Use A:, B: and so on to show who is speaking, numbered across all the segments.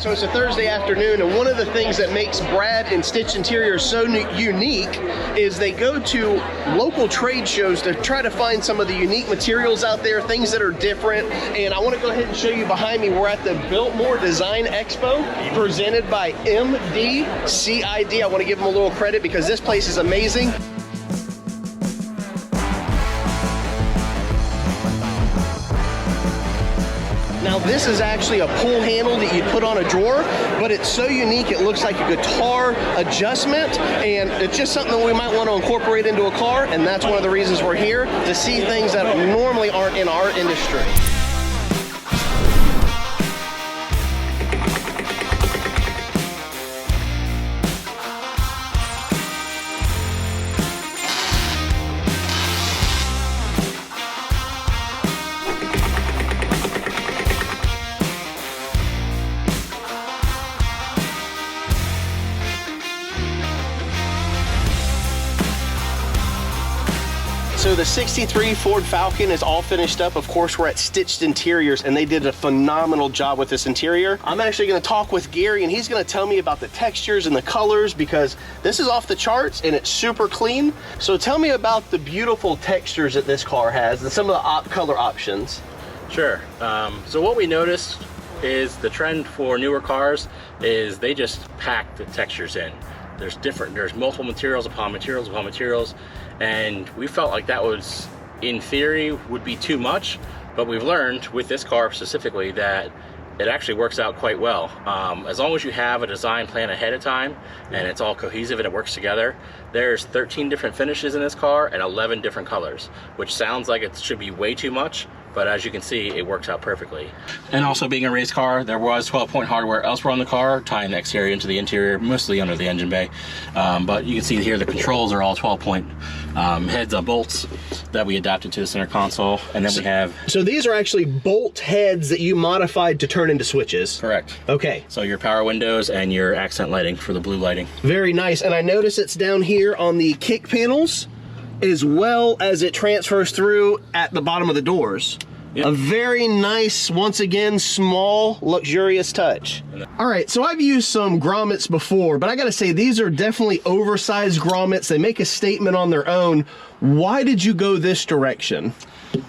A: So it's a Thursday afternoon, and one of the things that makes Brad and Sticht Interiors so unique is they go to local trade shows to try to find some of the unique materials out there, things that are different. And I want to go ahead and show you behind me. We're at the Biltmore Design Expo presented by MDCID. I want to give them a little credit because this place is amazing. Now this is actually a pull handle that you put on a drawer, but it's so unique it looks like a guitar adjustment, and it's just something that we might want to incorporate into a car, and that's one of the reasons we're here, to see things that normally aren't in our industry. So the 63 Ford Falcon is all finished up. Of course, we're at Sticht Interiors, and they did a phenomenal job with this interior. I'm actually gonna talk with Gary, and he's gonna tell me about the textures and the colors, because this is off the charts and it's super clean. So tell me about the beautiful textures that this car has and some of the color options.
B: Sure. So what we noticed is the trend for newer cars is they just pack the textures in. There's multiple materials upon materials upon materials, and we felt like that was, in theory, would be too much, but we've learned with this car specifically that it actually works out quite well. As long as you have a design plan ahead of time and it's all cohesive and it works together, there's 13 different finishes in this car and 11 different colors, which sounds like it should be way too much, but as you can see, it works out perfectly. And also, being a race car, there was 12-point hardware elsewhere on the car, tying the exterior into the interior, mostly under the engine bay. But you can see here the controls are all 12-point heads on bolts that we adapted to the center console. And then we have...
A: So these are actually bolt heads that you modified to turn into switches?
B: Correct.
A: Okay.
B: So your power windows and your accent lighting for the blue lighting.
A: Very nice. And I notice it's down here on the kick panels, as well as it transfers through at the bottom of the doors. Yep. A very nice, once again, small, luxurious touch. All right, so I've used some grommets before, but I gotta say, these are definitely oversized grommets. They make a statement on their own. Why did you go this direction?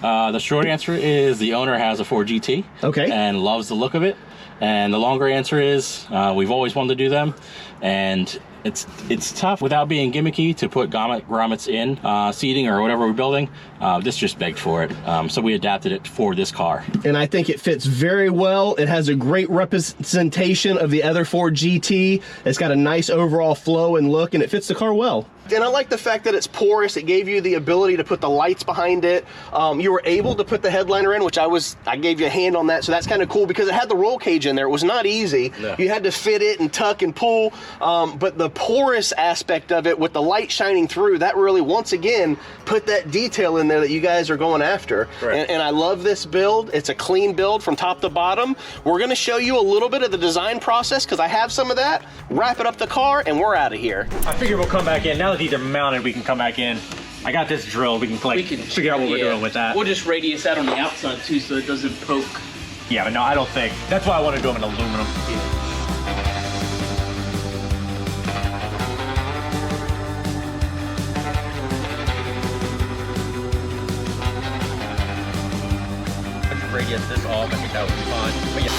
B: The short answer is the owner has a Ford GT. Okay. And loves the look of it. And the longer answer is we've always wanted to do them, and it's tough without being gimmicky to put grommets in seating or whatever we're building. This just begged for it, so we adapted it for this car. And I think it fits very well. It has a great representation of the other Ford GT. It's got a nice overall flow and look, and it fits the car well. And I like the fact that it's porous. It gave you the ability to put the lights behind it. You were able to put the headliner in, which I gave you a hand on that, so that's kind of cool because it had the roll cage in there. It was not easy. No. You had to fit it and tuck and pull, but the porous aspect of it with the light shining through, that really, once again, put that detail in there that you guys are going after. Right. And I love this build. It's a clean build from top to bottom. We're gonna show you a little bit of the design process because I have some of that, wrap it up the car, and we're out of here.
C: I figure we'll come back in. Now that these are mounted, we can come back in. I got this drill. We can figure out what we're doing with that.
D: We'll just radius that on the outside too so it doesn't poke.
C: Yeah, but no, I don't think. That's why I want to do them in aluminum.
D: Yeah.
C: Radius this off, I think that would be fine. But yeah.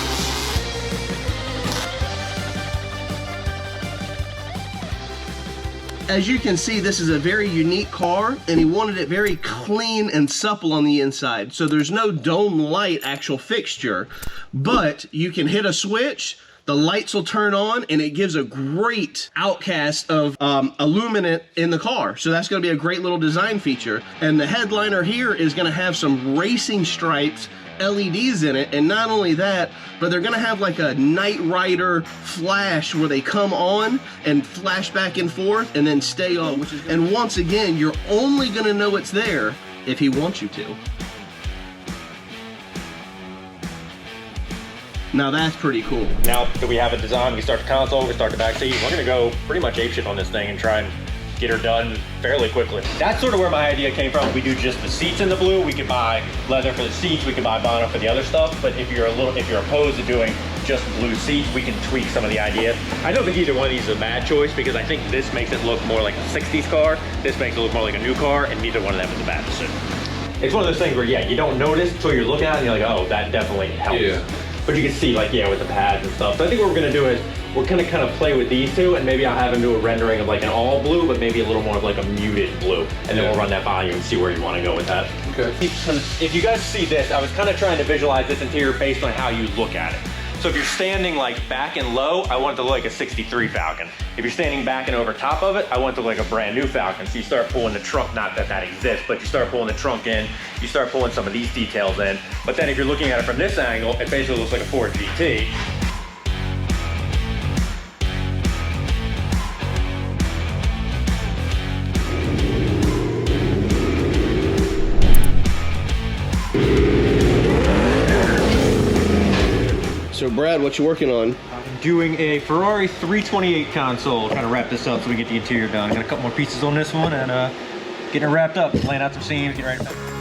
A: As you can see, this is a very unique car, and he wanted it very clean and supple on the inside. So there's no dome light actual fixture, but you can hit a switch, the lights will turn on, and it gives a great outcast of illuminant in the car. So that's gonna be a great little design feature. And the headliner here is gonna have some racing stripes, LEDs in it, and not only that, but they're gonna have like a Knight Rider flash where they come on and flash back and forth and then stay on, and once again, you're only gonna know it's there if he wants you to. Now that's pretty cool.
C: Now that we have a design, we start the console, we start the back seat, we're gonna go pretty much apeshit on this thing and try and get her done fairly quickly. That's sort of where my idea came from. We do just the seats in the blue. We could buy leather for the seats. We could buy vinyl for the other stuff. But if you're opposed to doing just blue seats, we can tweak some of the ideas. I don't think either one of these is a bad choice because I think this makes it look more like a 60s car. This makes it look more like a new car, and neither one of them is a bad decision. It's one of those things where, yeah, you don't notice until you're looking at it and you're like, oh, that definitely helps. Yeah. But you can see, like, yeah, with the pads and stuff. So I think what we're gonna do is we're gonna kind of play with these two, and maybe I'll have them do a rendering of like an all blue, but maybe a little more of like a muted blue. And then we'll run that by you and see where you want to go with that. Okay. If you guys see this, I was kind of trying to visualize this interior based on how you look at it. So if you're standing like back and low, I want it to look like a 63 Falcon. If you're standing back and over top of it, I want it to look like a brand new Falcon. So you start pulling the trunk, not that that exists, but you start pulling the trunk in, you start pulling some of these details in. But then if you're looking at it from this angle, it basically looks like a Ford GT.
A: So Brad, what you working on?
C: I'm doing a Ferrari 328 console, trying to wrap this up so we get the interior done. Got a couple more pieces on this one and getting it wrapped up, laying out some scenes, getting ready to